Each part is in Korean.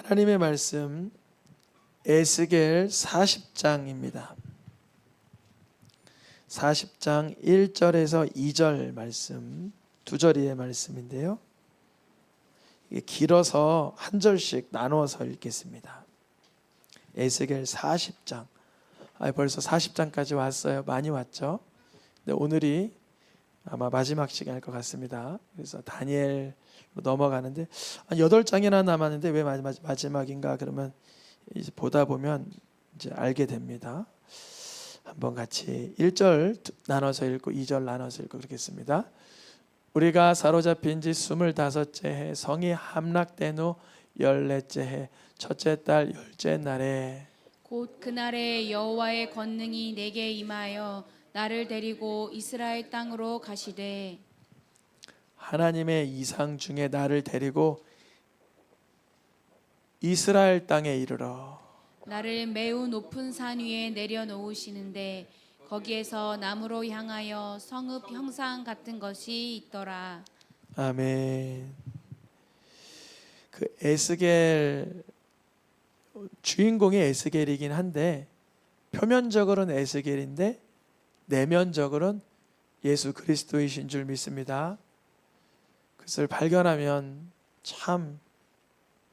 하나님의 말씀 에스겔 40장입니다. 40장 1절에서 2절 말씀, 두 절의 말씀인데요. 이게 길어서 한 절씩 나누어서 읽겠습니다. 에스겔 40장. 벌써 40장까지 왔어요. 많이 왔죠? 근데 오늘이 아마 마지막 시간일 것 같습니다. 그래서 다니엘로 넘어가는데 한 8장이나 남았는데 왜 마지막인가? 그러면 이제 보다 보면 이제 알게 됩니다. 한번 같이 1절 나눠서 읽고 2절 나눠서 읽고 그러겠습니다. 우리가 사로잡힌 지 25째 해 성이 함락된 후 14째 해 첫째 달 10째 날에 곧 그날에 여호와의 권능이 내게 임하여 나를 데리고 이스라엘 땅으로 가시되, 하나님의 이상 중에 나를 데리고 이스라엘 땅에 이르러 나를 매우 높은 산 위에 내려놓으시는데 거기에서 나무로 향하여 성읍 형상 같은 것이 있더라. 아멘. 그 에스겔 주인공이 에스겔이긴 한데 표면적으로는 에스겔인데 내면적으로는 예수 그리스도이신 줄 믿습니다. 그것을 발견하면 참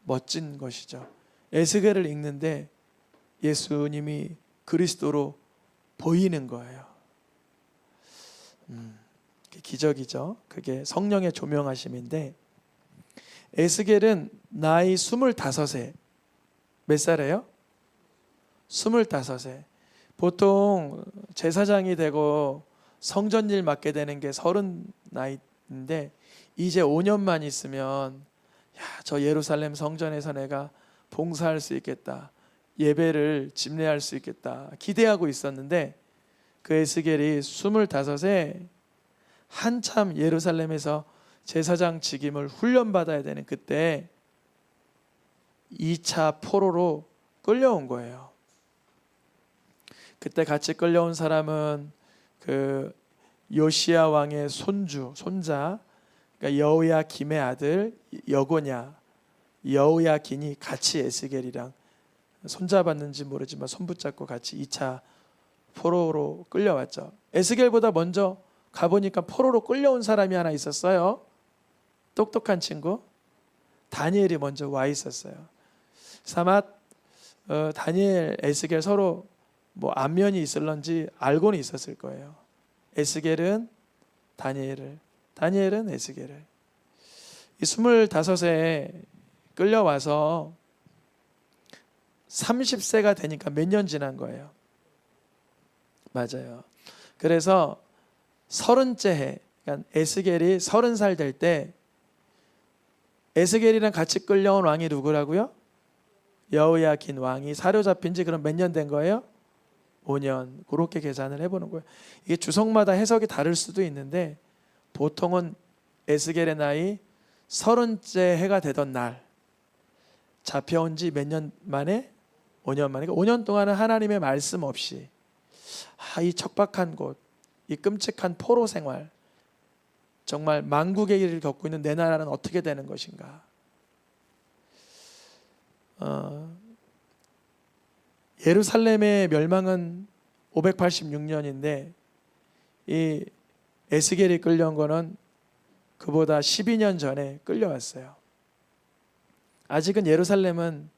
멋진 것이죠. 에스겔을 읽는데 예수님이 그리스도로 보이는 거예요. 기적이죠. 그게 성령의 조명하심인데 에스겔은 나이 25세. 몇 살이에요? 25세. 보통 제사장이 되고 성전일 맡게 되는 게 30 나이인데 이제 5년만 있으면 저 예루살렘 성전에서 내가 봉사할 수 있겠다. 예배를 집례할 수 있겠다. 기대하고 있었는데 그 에스겔이 25세 한참 예루살렘에서 제사장 직임을 훈련받아야 되는 그때 2차 포로로 끌려온 거예요. 그때 같이 끌려온 사람은 그 요시야 왕의 손자, 그러니까 여호야김의 아들 여호야긴이 같이 에스겔이랑 손잡았는지 모르지만 손붙잡고 같이 2차 포로로 끌려왔죠. 에스겔보다 먼저 가보니까 포로로 끌려온 사람이 하나 있었어요. 똑똑한 친구 다니엘이 먼저 와 있었어요. 아마 다니엘, 에스겔 서로 뭐 안면이 있을런지 알고는 있었을 거예요. 에스겔은 다니엘을, 다니엘은 에스겔을. 이 25세에 끌려와서 30세가 되니까 몇 년 지난 거예요. 맞아요. 그래서 30째 해, 그러니까 에스겔이 30살 될 때 에스겔이랑 같이 끌려온 왕이 누구라고요? 여호야긴 왕이 사로잡힌 지 그럼 몇 년 된 거예요? 5년. 그렇게 계산을 해보는 거예요. 이게 주석마다 해석이 다를 수도 있는데 보통은 에스겔의 나이 30째 해가 되던 날 잡혀온 지 몇 년 만에? 5년 만에. 5년 동안은 하나님의 말씀 없이 이 척박한 곳, 이 끔찍한 포로 생활, 정말 만국의 일을 겪고 있는 내 나라는 어떻게 되는 것인가. 예루살렘의 멸망은 586년인데 이 에스겔이 끌려온 거는 그보다 12년 전에 끌려왔어요. 아직은 예루살렘은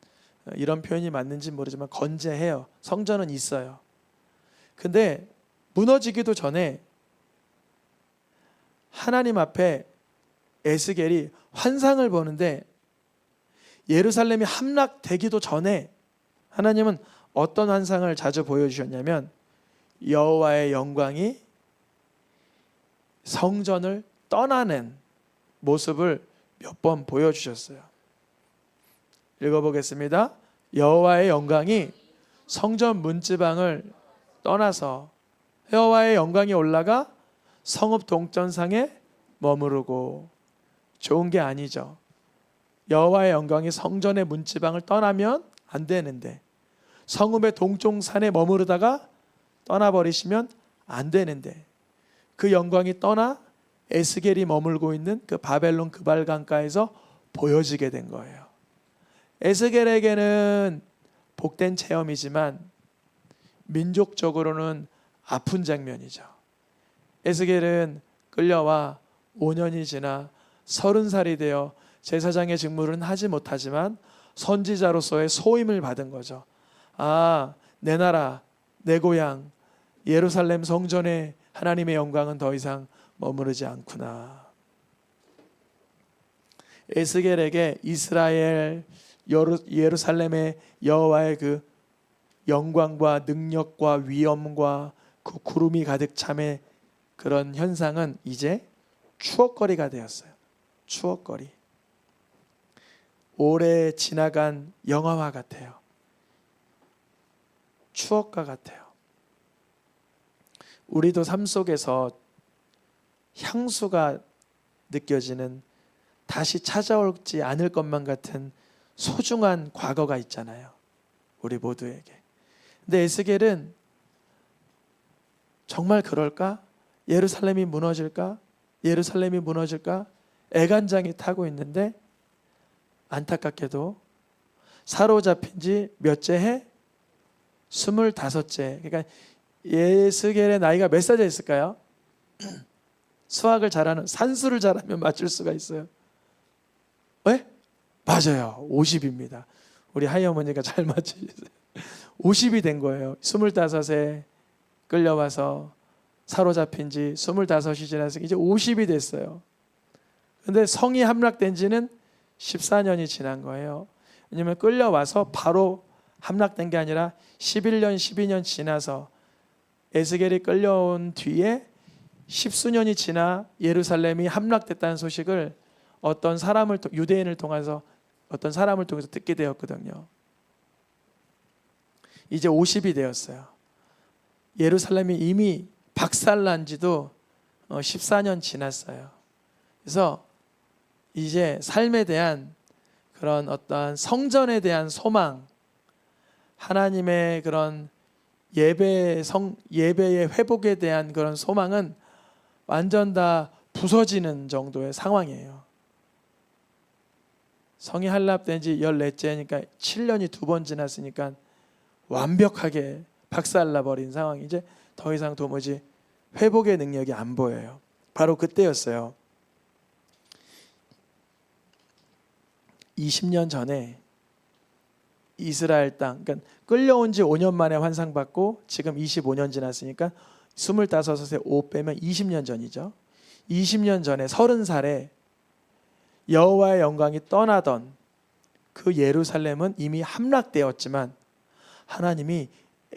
이런 표현이 맞는지 모르지만 건재해요. 성전은 있어요. 근데 무너지기도 전에 하나님 앞에 에스겔이 환상을 보는데 예루살렘이 함락되기도 전에 하나님은 어떤 환상을 자주 보여주셨냐면 여호와의 영광이 성전을 떠나는 모습을 몇 번 보여주셨어요. 읽어보겠습니다. 여호와의 영광이 성전 문지방을 떠나서 여호와의 영광이 올라가 성읍 동전상에 머무르고. 좋은 게 아니죠. 여호와의 영광이 성전의 문지방을 떠나면 안 되는데 성읍의 동쪽산에 머무르다가 떠나버리시면 안 되는데 그 영광이 떠나 에스겔이 머물고 있는 그 바벨론 그발 강가에서 보여지게 된 거예요. 에스겔에게는 복된 체험이지만 민족적으로는 아픈 장면이죠. 에스겔은 끌려와 5년이 지나 30살이 되어 제사장의 직무는 하지 못하지만 선지자로서의 소임을 받은 거죠. 아, 내 나라, 내 고향 예루살렘 성전의 하나님의 영광은 더 이상 머무르지 않구나. 에스겔에게 이스라엘 예루살렘의 여호와의 그 영광과 능력과 위엄과 그 구름이 가득 참의 그런 현상은 이제 추억거리가 되었어요. 추억거리. 오래 지나간 영화와 같아요. 추억과 같아요. 우리도 삶 속에서 향수가 느껴지는 다시 찾아오지 않을 것만 같은 소중한 과거가 있잖아요. 우리 모두에게. 근데 에스겔은 정말 그럴까? 예루살렘이 무너질까? 예루살렘이 무너질까? 애간장이 타고 있는데 안타깝게도 사로잡힌 지 몇째 해? 25째. 그러니까 에스겔의 나이가 몇 살이 있을까요? 수학을 잘하는, 산수를 잘하면 맞출 수가 있어요. 왜? 맞아요. 50입니다. 우리 하이 어머니가 잘 맞추셨어요. 50이 된 거예요. 25에 끌려와서 사로잡힌 지 25이 지나서 이제 50이 됐어요. 근데 성이 함락된 지는 14년이 지난 거예요. 왜냐하면 끌려와서 바로 함락된 게 아니라 11년, 12년 지나서 에스겔이 끌려온 뒤에 10수년이 지나 예루살렘이 함락됐다는 소식을 어떤 사람을, 유대인을 통해서 어떤 사람을 통해서 듣게 되었거든요. 이제 50이 되었어요. 예루살렘이 이미 박살난 지도 14년 지났어요. 그래서 이제 삶에 대한 그런 어떠한 성전에 대한 소망, 하나님의 그런 예배의 회복에 대한 그런 소망은 완전 다 부서지는 정도의 상황이에요. 성이 한랍된 지 14째니까 7년이 2번 지났으니까 완벽하게 박살나버린 상황이 이제 더 이상 도무지 회복의 능력이 안 보여요. 바로 그때였어요. 20년 전에 이스라엘 땅, 그러니까 끌려온 지 5년 만에 환상받고 지금 25년 지났으니까 25에 5 빼면 20년 전이죠. 20년 전에 30살에 여호와의 영광이 떠나던 그 예루살렘은 이미 함락되었지만 하나님이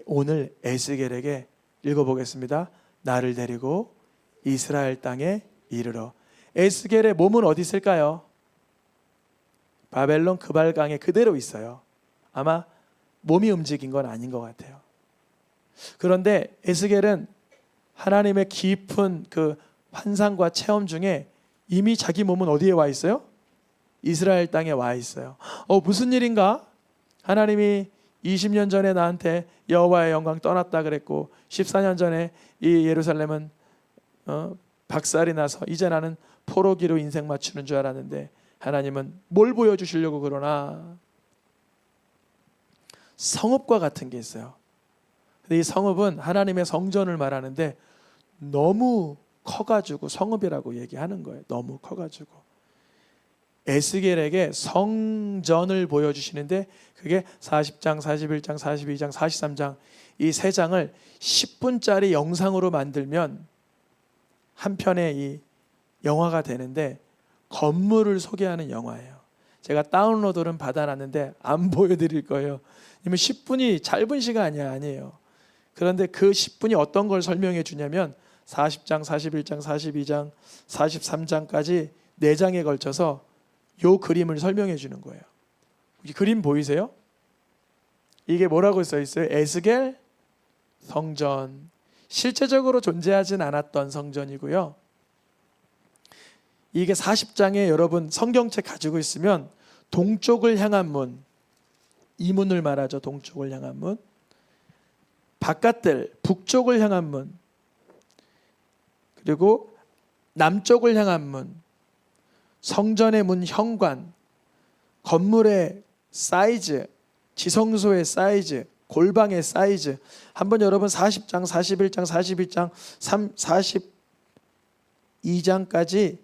오늘 에스겔에게 읽어보겠습니다. 나를 데리고 이스라엘 땅에 이르러. 에스겔의 몸은 어디 있을까요? 바벨론 그발강에 그대로 있어요. 아마 몸이 움직인 건 아닌 것 같아요. 그런데 에스겔은 하나님의 깊은 그 환상과 체험 중에 이미 자기 몸은 어디에 와 있어요? 이스라엘 땅에 와 있어요. 무슨 일인가? 하나님이 20년 전에 나한테 여호와의 영광 떠났다 그랬고 14년 전에 이 예루살렘은 박살이 나서 이제 나는 포로기로 인생 맞추는 줄 알았는데 하나님은 뭘 보여주시려고 그러나? 성읍과 같은 게 있어요. 근데 이 성읍은 하나님의 성전을 말하는데 너무 커가지고 성읍이라고 얘기하는 거예요. 너무 커가지고 에스겔에게 성전을 보여주시는데 그게 40장, 41장, 42장, 43장 이 3장을 10분짜리 영상으로 만들면 한 편의 이 영화가 되는데 건물을 소개하는 영화예요. 제가 다운로드는 받아놨는데 안 보여드릴 거예요. 왜냐면 10분이 짧은 시간이 아니에요. 그런데 그 10분이 어떤 걸 설명해 주냐면 40장, 41장, 42장, 43장까지 4장에 걸쳐서 요 그림을 설명해 주는 거예요. 이 그림 보이세요? 이게 뭐라고 써 있어요? 에스겔 성전. 실제적으로 존재하진 않았던 성전이고요. 이게 40장에 여러분 성경책 가지고 있으면 동쪽을 향한 문, 이 문을 말하죠. 동쪽을 향한 문. 바깥들 북쪽을 향한 문, 그리고 남쪽을 향한 문, 성전의 문 현관, 건물의 사이즈, 지성소의 사이즈, 골방의 사이즈, 한번 여러분 40장, 41장, 42장, 42장까지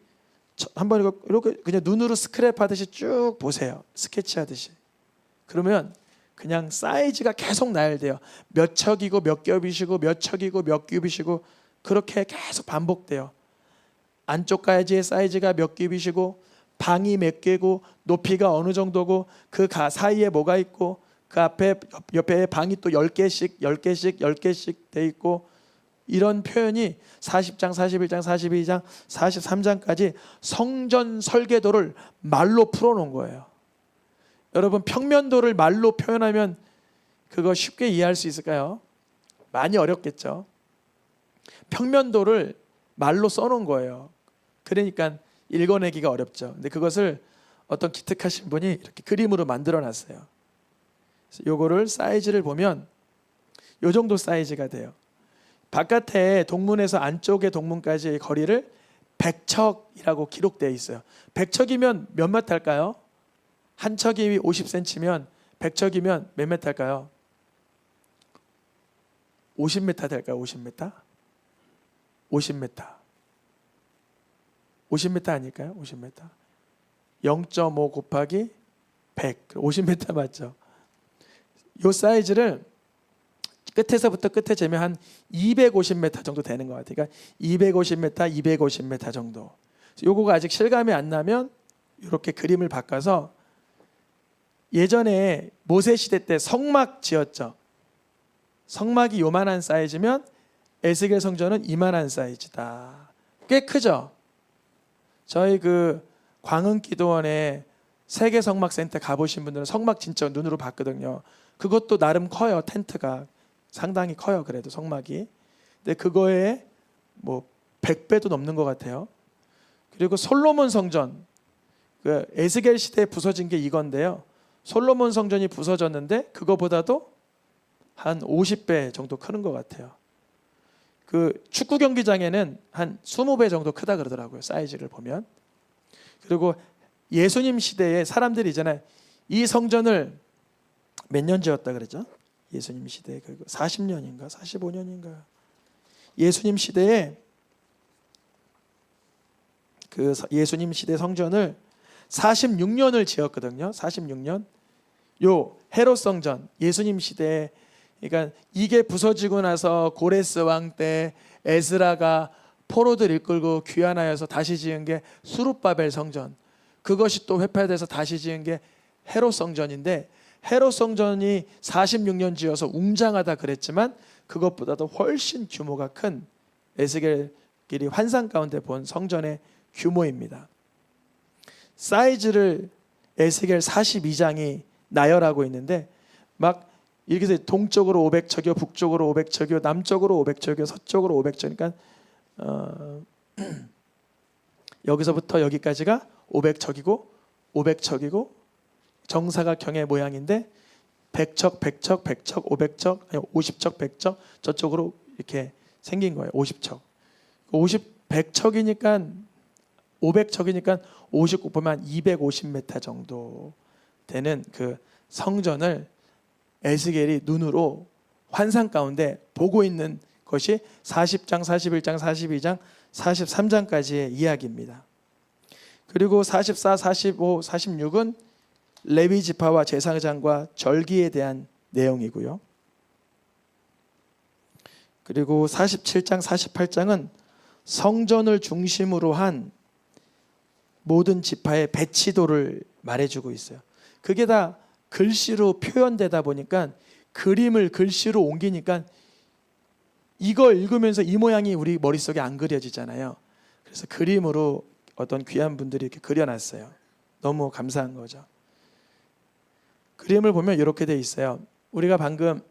한번 이렇게 그냥 눈으로 스크랩하듯이 쭉 보세요. 스케치하듯이. 그러면 그냥 사이즈가 계속 나열돼요. 몇 척이고 몇 겹이시고 몇 척이고 몇 겹이시고 그렇게 계속 반복돼요. 안쪽 가지의 사이즈가 몇 겹이시고 방이 몇 개고 높이가 어느 정도고 그 사이에 뭐가 있고 그 옆에 방이 또 10개씩 10개씩 10개씩 돼 있고, 이런 표현이 40장, 41장, 42장, 43장까지 성전 설계도를 말로 풀어놓은 거예요. 여러분, 평면도를 말로 표현하면 그거 쉽게 이해할 수 있을까요? 많이 어렵겠죠. 평면도를 말로 써놓은 거예요. 그러니까 읽어내기가 어렵죠. 근데 그것을 어떤 기특하신 분이 이렇게 그림으로 만들어놨어요. 그래서 요거를 사이즈를 보면 요 정도 사이즈가 돼요. 바깥에 동문에서 안쪽의 동문까지의 거리를 100척이라고 기록되어 있어요. 100척이면 몇 미터일까요? 한 척이 50cm면 100척이면 몇 미터일까요? 50m 될까요? 50m? 50m. 50m 아닐까요? 50m. 0.5 곱하기 100. 50m 맞죠? 요 사이즈를 끝에서부터 끝에 재면 한 250m 정도 되는 것 같아요. 그러니까 250m, 250m 정도. 요거가 아직 실감이 안 나면 이렇게 그림을 바꿔서, 예전에 모세 시대 때 성막 지었죠. 성막이 요만한 사이즈면 에스겔 성전은 이만한 사이즈다. 꽤 크죠. 저희 그 광흥기도원에 세계 성막센터 가보신 분들은 성막 진짜 눈으로 봤거든요. 그것도 나름 커요. 텐트가 상당히 커요. 그래도 성막이. 근데 그거에 뭐 100배도 넘는 것 같아요. 그리고 솔로몬 성전, 그 에스겔 시대에 부서진 게 이건데요. 솔로몬 성전이 부서졌는데 그거보다도 한 50배 정도 크는 것 같아요. 그 축구 경기장에는 한 20배 정도 크다 그러더라고요. 사이즈를 보면. 그리고 예수님 시대에 사람들이 있잖아요. 이 성전을 몇 년 지었다 그랬죠? 예수님 시대에 40년인가 45년인가. 예수님 시대에 그 예수님 시대 성전을 46년을 지었거든요. 46년. 요 헤롯 성전, 예수님 시대에, 그러니까 이게 부서지고 나서 고레스 왕 때 에스라가 포로들 이끌고 귀환하여서 다시 지은 게 수룹바벨 성전. 그것이 또 회파돼서 다시 지은 게 헤롯 성전인데, 헤롯 성전이 46년 지어서 웅장하다 그랬지만 그것보다도 훨씬 규모가 큰 에스겔끼리 환상 가운데 본 성전의 규모입니다. 사이즈를 에스겔 42장이 나열하고 있는데, 막 이렇게 해서 동쪽으로 500척이요, 북쪽으로 500척이요, 남쪽으로 500척이요, 서쪽으로 500척이니까 여기서부터 여기까지가 500척이고 500척이고 정사각형의 모양인데 100척, 100척, 100척, 500척, 아니 50척, 100척 저쪽으로 이렇게 생긴 거예요. 50척. 100척이니까 500척이니까 50 곱하면 250m 정도 되는 그 성전을 에스겔이 눈으로 환상 가운데 보고 있는 것이 40장, 41장, 42장, 43장까지의 이야기입니다. 그리고 44, 45, 46은 레위 지파와 제사장과 절기에 대한 내용이고요. 그리고 47장, 48장은 성전을 중심으로 한 모든 지파의 배치도를 말해주고 있어요. 그게 다 글씨로 표현되다 보니까, 그림을 글씨로 옮기니까 이거 읽으면서 이 모양이 우리 머릿속에 안 그려지잖아요. 그래서 그림으로 어떤 귀한 분들이 이렇게 그려놨어요. 너무 감사한 거죠. 그림을 보면 이렇게 돼 있어요. 우리가 방금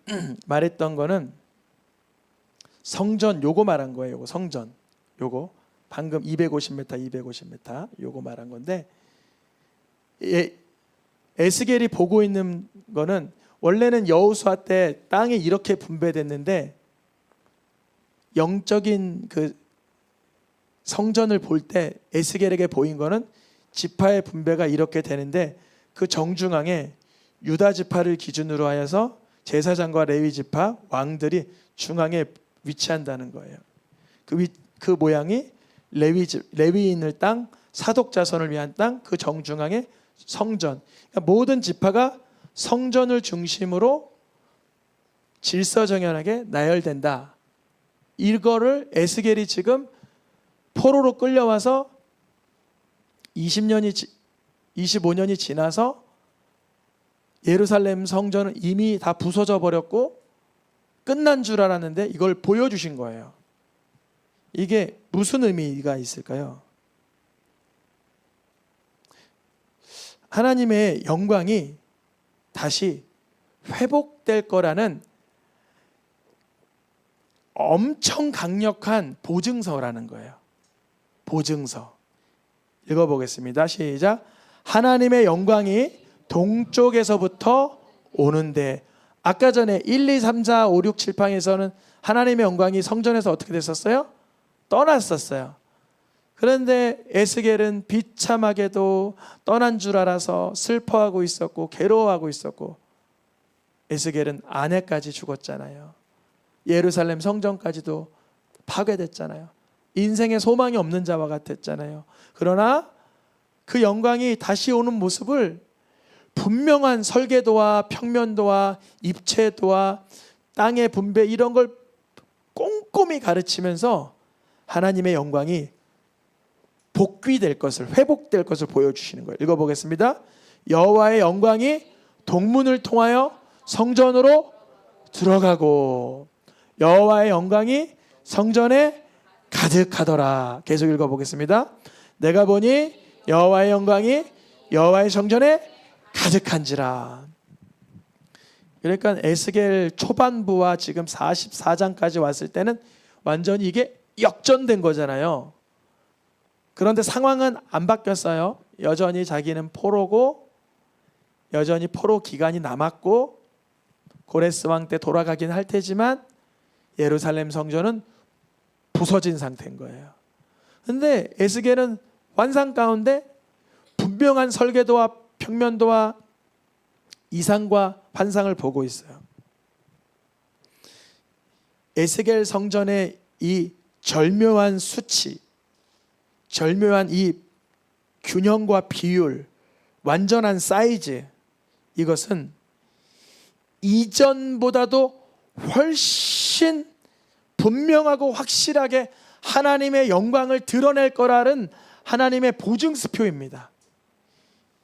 말했던 거는 성전, 요거 말한 거예요. 요거 성전, 요거 방금 250m, 250m 요거 말한 건데, 에스겔이 보고 있는 거는 원래는 여호수아 때 땅이 이렇게 분배됐는데, 영적인 그 성전을 볼 때 에스겔에게 보인 거는 지파의 분배가 이렇게 되는데, 그 정중앙에 유다 지파를 기준으로 하여서 제사장과 레위 지파 왕들이 중앙에 위치한다는 거예요. 그 모양이 레위인을 땅, 사독 자손을 위한 땅, 그 정중앙에 성전. 그러니까 모든 지파가 성전을 중심으로 질서정연하게 나열된다. 이거를 에스겔이 지금 포로로 끌려와서 25년이 지나서 예루살렘 성전은 이미 다 부서져 버렸고 끝난 줄 알았는데 이걸 보여주신 거예요. 이게 무슨 의미가 있을까요? 하나님의 영광이 다시 회복될 거라는 엄청 강력한 보증서라는 거예요. 보증서. 읽어보겠습니다. 시작. 하나님의 영광이 동쪽에서부터 오는데, 아까 전에 1, 2, 3, 4, 5, 6, 7, 8에서는 하나님의 영광이 성전에서 어떻게 됐었어요? 떠났었어요. 그런데 에스겔은 비참하게도 떠난 줄 알아서 슬퍼하고 있었고 괴로워하고 있었고, 에스겔은 아내까지 죽었잖아요. 예루살렘 성전까지도 파괴됐잖아요. 인생에 소망이 없는 자와 같았잖아요. 그러나 그 영광이 다시 오는 모습을 분명한 설계도와 평면도와 입체도와 땅의 분배 이런 걸 꼼꼼히 가르치면서 하나님의 영광이 복귀될 것을, 회복될 것을 보여주시는 거예요. 읽어보겠습니다. 여호와의 영광이 동문을 통하여 성전으로 들어가고 여호와의 영광이 성전에 가득하더라. 계속 읽어보겠습니다. 내가 보니 여호와의 영광이 여호와의 성전에 가득한지라. 그러니까 에스겔 초반부와 지금 44장까지 왔을 때는 완전히 이게 역전된 거잖아요. 그런데 상황은 안 바뀌었어요. 여전히 자기는 포로고, 여전히 포로 기간이 남았고, 고레스 왕 때 돌아가긴 할 테지만 예루살렘 성전은 부서진 상태인 거예요. 그런데 에스겔은 환상 가운데 분명한 설계도와 평면도와 이상과 환상을 보고 있어요. 에스겔 성전의 이 절묘한 수치, 절묘한 이 균형과 비율, 완전한 사이즈, 이것은 이전보다도 훨씬 분명하고 확실하게 하나님의 영광을 드러낼 거라는 하나님의 보증수표입니다.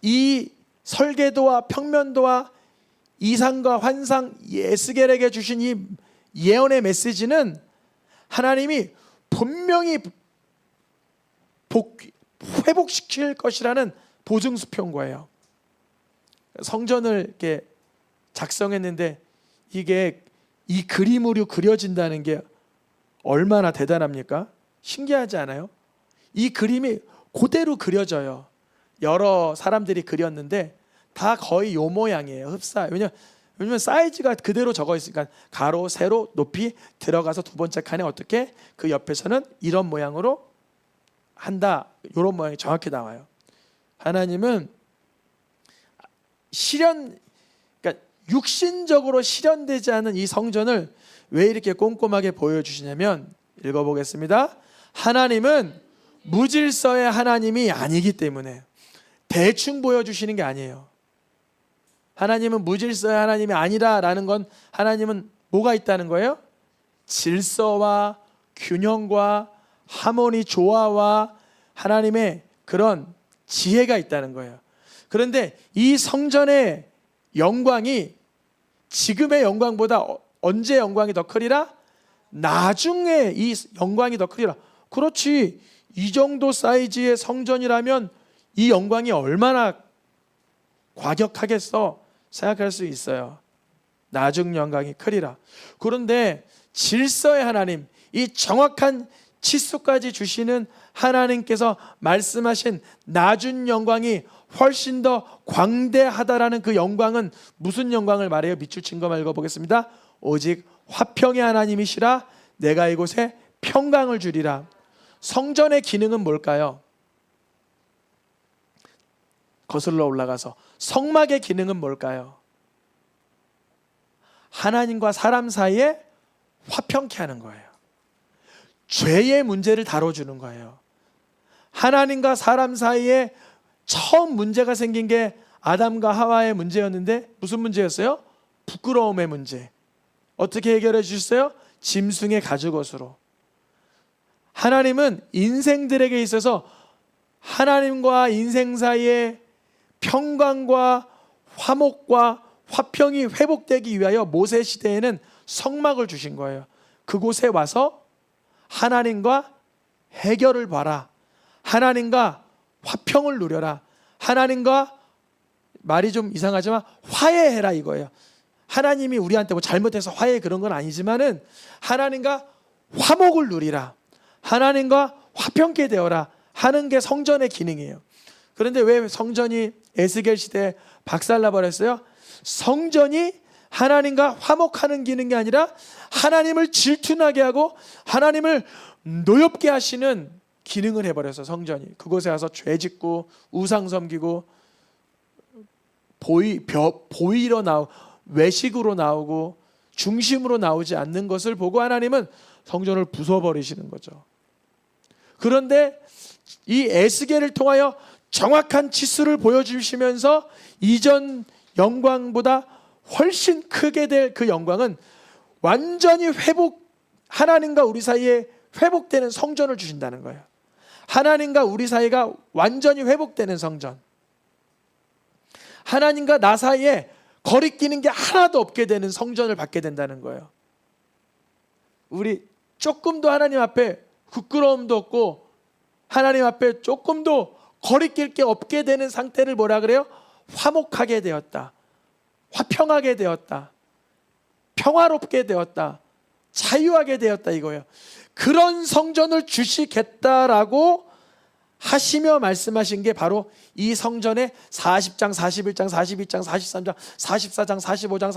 이 설계도와 평면도와 이상과 환상, 에스겔에게 주신 이 예언의 메시지는 하나님이 분명히 회복시킬 것이라는 보증수표인 거예요. 성전을 이렇게 작성했는데 이게 이 그림으로 그려진다는 게 얼마나 대단합니까? 신기하지 않아요? 이 그림이 그대로 그려져요. 여러 사람들이 그렸는데 다 거의 요 모양이에요. 흡사. 왜냐면 사이즈가 그대로 적어 있으니까 가로, 세로, 높이 들어가서 두 번째 칸에 어떻게 그 옆에서는 이런 모양으로 한다. 이런 모양이 정확히 나와요. 하나님은 그러니까 육신적으로 실현되지 않은 이 성전을 왜 이렇게 꼼꼼하게 보여주시냐면, 읽어보겠습니다. 하나님은 무질서의 하나님이 아니기 때문에 대충 보여주시는 게 아니에요. 하나님은 무질서의 하나님이 아니라라는 건 하나님은 뭐가 있다는 거예요? 질서와 균형과 하모니, 조화와 하나님의 그런 지혜가 있다는 거예요. 그런데 이 성전의 영광이 지금의 영광보다 언제 영광이 더 크리라? 나중에 이 영광이 더 크리라. 그렇지, 이 정도 사이즈의 성전이라면 이 영광이 얼마나 과격하겠어 생각할 수 있어요. 나중 영광이 크리라. 그런데 질서의 하나님, 이 정확한 치수까지 주시는 하나님께서 말씀하신 나중 영광이 훨씬 더 광대하다라는 그 영광은 무슨 영광을 말해요? 밑줄 친 거 읽어보겠습니다. 오직 화평의 하나님이시라. 내가 이곳에 평강을 주리라. 성전의 기능은 뭘까요? 거슬러 올라가서 성막의 기능은 뭘까요? 하나님과 사람 사이에 화평케 하는 거예요. 죄의 문제를 다뤄주는 거예요. 하나님과 사람 사이에 처음 문제가 생긴 게 아담과 하와의 문제였는데 무슨 문제였어요? 부끄러움의 문제. 어떻게 해결해 주셨어요? 짐승의 가죽옷으로. 하나님은 인생들에게 있어서 하나님과 인생 사이에 평강과 화목과 화평이 회복되기 위하여 모세 시대에는 성막을 주신 거예요. 그곳에 와서 하나님과 해결을 봐라. 하나님과 화평을 누려라. 하나님과, 말이 좀 이상하지만 화해해라 이거예요. 하나님이 우리한테 뭐 잘못해서 화해 그런 건 아니지만은 하나님과 화목을 누리라. 하나님과 화평케 되어라 하는 게 성전의 기능이에요. 그런데 왜 성전이 에스겔 시대에 박살나 버렸어요? 성전이 하나님과 화목하는 기능이 아니라 하나님을 질투나게 하고 하나님을 노엽게 하시는 기능을 해버려서 성전이 그곳에 와서 죄 짓고 우상 섬기고 보이러 나오고 외식으로 나오고 중심으로 나오지 않는 것을 보고 하나님은 성전을 부숴버리시는 거죠. 그런데 이 에스겔을 통하여 정확한 치수를 보여주시면서 이전 영광보다 훨씬 크게 될 그 영광은 완전히 하나님과 우리 사이에 회복되는 성전을 주신다는 거예요. 하나님과 우리 사이가 완전히 회복되는 성전. 하나님과 나 사이에 거리끼는 게 하나도 없게 되는 성전을 받게 된다는 거예요. 우리 조금도 하나님 앞에 부끄러움도 없고 하나님 앞에 조금도 거리낄 게 없게 되는 상태를 뭐라 그래요? 화목하게 되었다. 화평하게 되었다. 평화롭게 되었다. 자유하게 되었다 이거예요. 그런 성전을 주시겠다라고 하시며 말씀하신 게 바로 이 성전의 40장, 41장, 42장, 43장, 44장, 45장,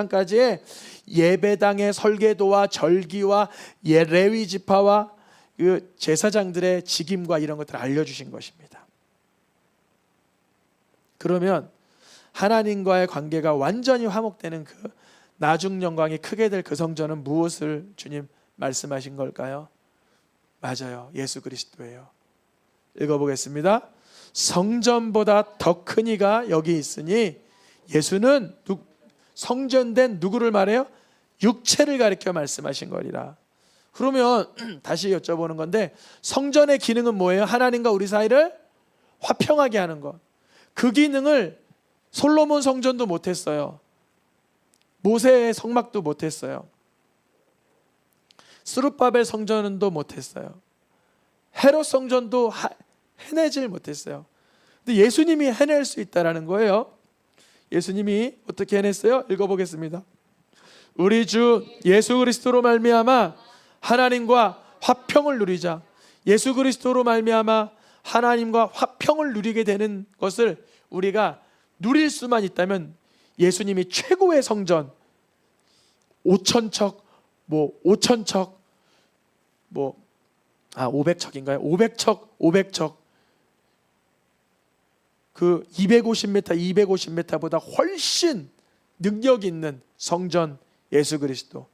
46장까지의 예배당의 설계도와 절기와 레위 지파와 그 제사장들의 직임과 이런 것들을 알려주신 것입니다. 그러면 하나님과의 관계가 완전히 화목되는 그 나중 영광이 크게 될 그 성전은 무엇을 주님 말씀하신 걸까요? 맞아요. 예수 그리스도예요. 읽어보겠습니다. 성전보다 더 큰 이가 여기 있으니 예수는 성전된 누구를 말해요? 육체를 가리켜 말씀하신 거리라. 그러면 다시 여쭤보는 건데 성전의 기능은 뭐예요? 하나님과 우리 사이를 화평하게 하는 것. 그 기능을 솔로몬 성전도 못했어요. 모세의 성막도 못했어요. 스룹바벨 성전도 못했어요. 헤롯 성전도 해내질 못했어요. 근데 예수님이 해낼 수 있다라는 거예요. 예수님이 어떻게 해냈어요? 읽어보겠습니다. 우리 주 예수 그리스도로 말미암아 하나님과 화평을 누리자. 예수 그리스도로 말미암아 하나님과 화평을 누리게 되는 것을 우리가 누릴 수만 있다면 예수님이 최고의 성전 5,000척 500척인가요? 500척 그 250m보다 훨씬 능력 있는 성전 예수 그리스도.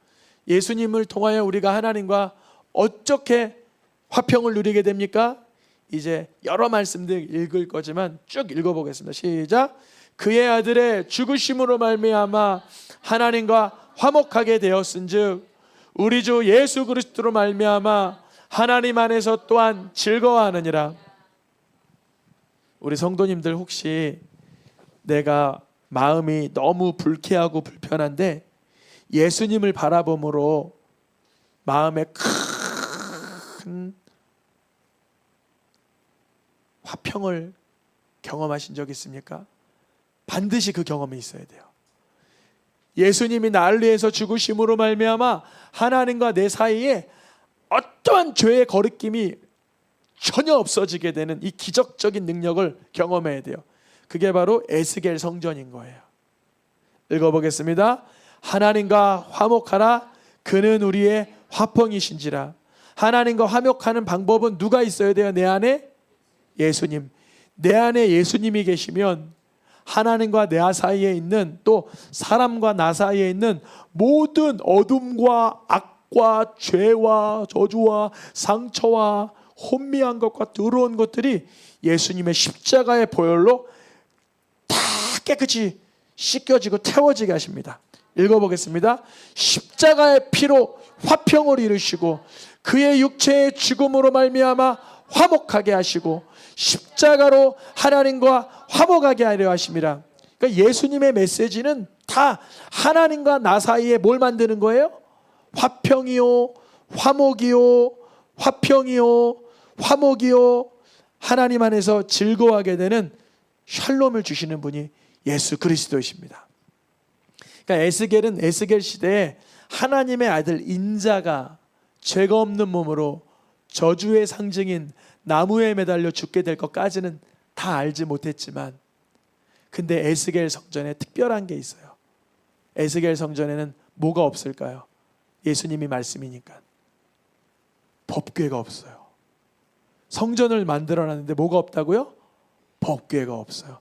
예수님을 통하여 우리가 하나님과 어떻게 화평을 누리게 됩니까? 이제 여러 말씀들 읽을 거지만 쭉 읽어보겠습니다. 시작. 그의 아들의 죽으심으로 말미암아 하나님과 화목하게 되었은즉 우리 주 예수 그리스도로 말미암아 하나님 안에서 또한 즐거워하느니라. 우리 성도님들 혹시 내가 마음이 너무 불쾌하고 불편한데 예수님을 바라봄으로 마음에 큰 화평을 경험하신 적 있습니까? 반드시 그 경험이 있어야 돼요. 예수님이 나를 위해서 죽으심으로 말미암아 하나님과 내 사이에 어떠한 죄의 거리낌이 전혀 없어지게 되는 이 기적적인 능력을 경험해야 돼요. 그게 바로 에스겔 성전인 거예요. 읽어보겠습니다. 하나님과 화목하라. 그는 우리의 화평이신지라. 하나님과 화목하는 방법은 누가 있어야 돼요? 내 안에 예수님. 내 안에 예수님이 계시면 하나님과 내 사이에 있는, 또 사람과 나 사이에 있는 모든 어둠과 악과 죄와 저주와 상처와 혼미한 것과 더러운 것들이 예수님의 십자가의 보혈로 다 깨끗이 씻겨지고 태워지게 하십니다. 읽어보겠습니다. 십자가의 피로 화평을 이루시고 그의 육체의 죽음으로 말미암아 화목하게 하시고 십자가로 하나님과 화목하게 하려 하심이라. 그러니까 예수님의 메시지는 다 하나님과 나 사이에 뭘 만드는 거예요? 화평이요, 화목이요, 화평이요, 화목이요, 하나님 안에서 즐거워하게 되는 샬롬을 주시는 분이 예수 그리스도이십니다. 그러니까 에스겔 시대에 하나님의 아들 인자가 죄가 없는 몸으로 저주의 상징인 나무에 매달려 죽게 될 것까지는 다 알지 못했지만, 근데 에스겔 성전에 특별한 게 있어요. 에스겔 성전에는 뭐가 없을까요? 예수님이 말씀이니까. 법궤가 없어요. 성전을 만들어놨는데 뭐가 없다고요? 법궤가 없어요.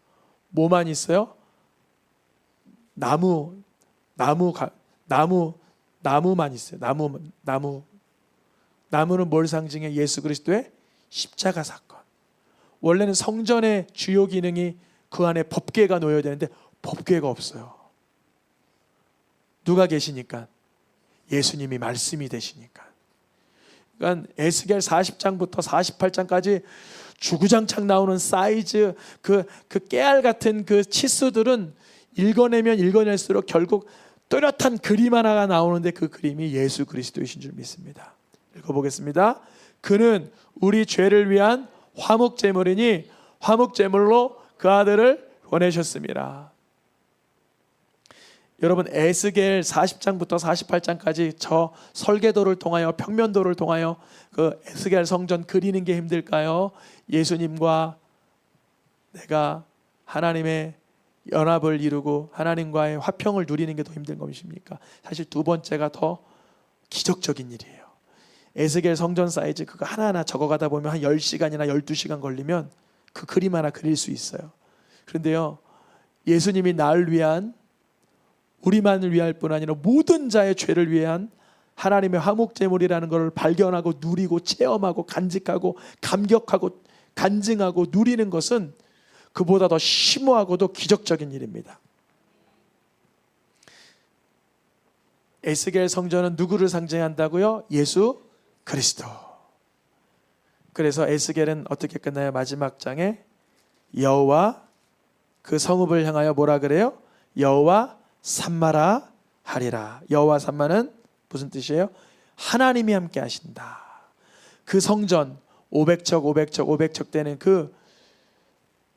뭐만 있어요? 나무만 있어요. 나무는 뭘 상징해? 예수 그리스도의 십자가 사건. 원래는 성전의 주요 기능이 그 안에 법궤가 놓여야 되는데 법궤가 없어요. 누가 계시니까? 예수님이 말씀이 되시니까. 그러니까 에스겔 40장부터 48장까지 주구장창 나오는 사이즈, 그 깨알 같은 그 치수들은 읽어내면 읽어낼수록 결국 또렷한 그림 하나가 나오는데 그 그림이 예수 그리스도이신 줄 믿습니다. 읽어보겠습니다. 그는 우리 죄를 위한 화목제물이니 화목제물로 그 아들을 보내셨습니다. 여러분, 에스겔 40장부터 48장까지 저 설계도를 통하여, 평면도를 통하여 그 에스겔 성전 그리는 게 힘들까요? 예수님과 내가 하나님의 연합을 이루고 하나님과의 화평을 누리는 게 더 힘든 것입니까? 사실 두 번째가 더 기적적인 일이에요. 에스겔 성전 사이즈 그거 하나하나 적어가다 보면 한 10시간이나 12시간 걸리면 그 그림 하나 그릴 수 있어요. 그런데요, 예수님이 나를 위한, 우리만을 위할 뿐 아니라 모든 자의 죄를 위한 하나님의 화목제물이라는 것을 발견하고 누리고 체험하고 간직하고 감격하고 간증하고 누리는 것은 그보다 더 심오하고도 기적적인 일입니다. 에스겔 성전은 누구를 상징한다고요? 예수 그리스도. 그래서 에스겔은 어떻게 끝나요? 마지막 장에 여호와 그 성읍을 향하여 뭐라 그래요? 여호와 삼마라 하리라. 여호와 삼마는 무슨 뜻이에요? 하나님이 함께 하신다. 그 성전 500척 되는 그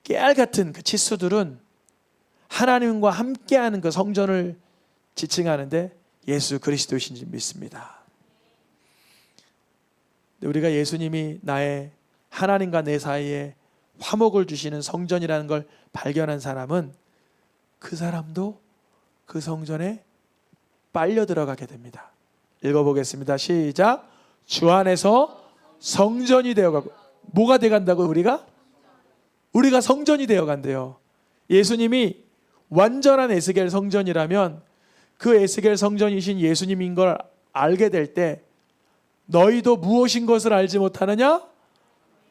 깨알 같은 그 치수들은 하나님과 함께하는 그 성전을 지칭하는데 예수 그리스도이신 줄 믿습니다. 우리가 예수님이 나의 하나님과 내 사이에 화목을 주시는 성전이라는 걸 발견한 사람은 그 사람도 그 성전에 빨려 들어가게 됩니다. 읽어보겠습니다. 시작. 주 안에서 성전이 되어가고. 뭐가 되어간다고? 우리가 성전이 되어간대요. 예수님이 완전한 에스겔 성전이라면 그 에스겔 성전이신 예수님인 걸 알게 될 때 너희도 무엇인 것을 알지 못하느냐?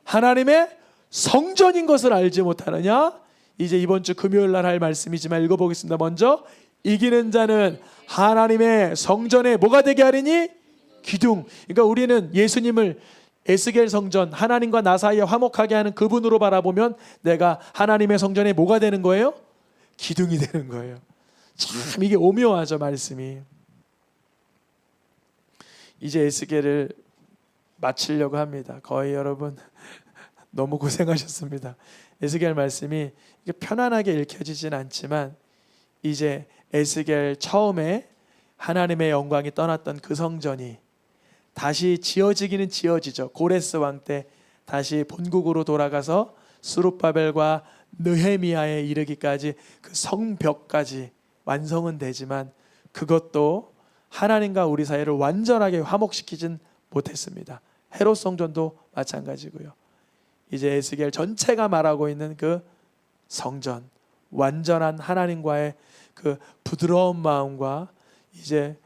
하나님의 성전인 것을 알지 못하느냐? 이제 이번 주 금요일 날 할 말씀이지만 읽어보겠습니다. 먼저 이기는 자는 하나님의 성전에 뭐가 되게 하리니? 기둥. 그러니까 우리는 예수님을 에스겔 성전, 하나님과 나 사이에 화목하게 하는 그분으로 바라보면 내가 하나님의 성전에 뭐가 되는 거예요? 기둥이 되는 거예요. 참 이게 오묘하죠, 말씀이. 이제 에스겔을 마치려고 합니다. 거의 여러분 너무 고생하셨습니다. 에스겔 말씀이 편안하게 읽혀지진 않지만 이제 에스겔 처음에 하나님의 영광이 떠났던 그 성전이 다시 지어지기는 지어지죠. 고레스 왕 때 다시 본국으로 돌아가서 스룹바벨과 느헤미야에 이르기까지 그 성벽까지 완성은 되지만 그것도 하나님과 우리 사이를 완전하게 화목시키진 못했습니다. 헤롯 성전도 마찬가지고요. 이제 에스겔 전체가 말하고 있는 그 성전, 완전한 하나님과의 그 부드러운 마음과 이제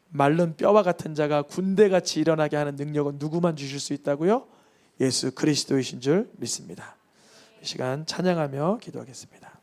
마른 뼈와 같은 자가 군대같이 일어나게 하는 능력은 누구만 주실 수 있다고요? 예수 그리스도이신 줄 믿습니다. 이 시간 찬양하며 기도하겠습니다.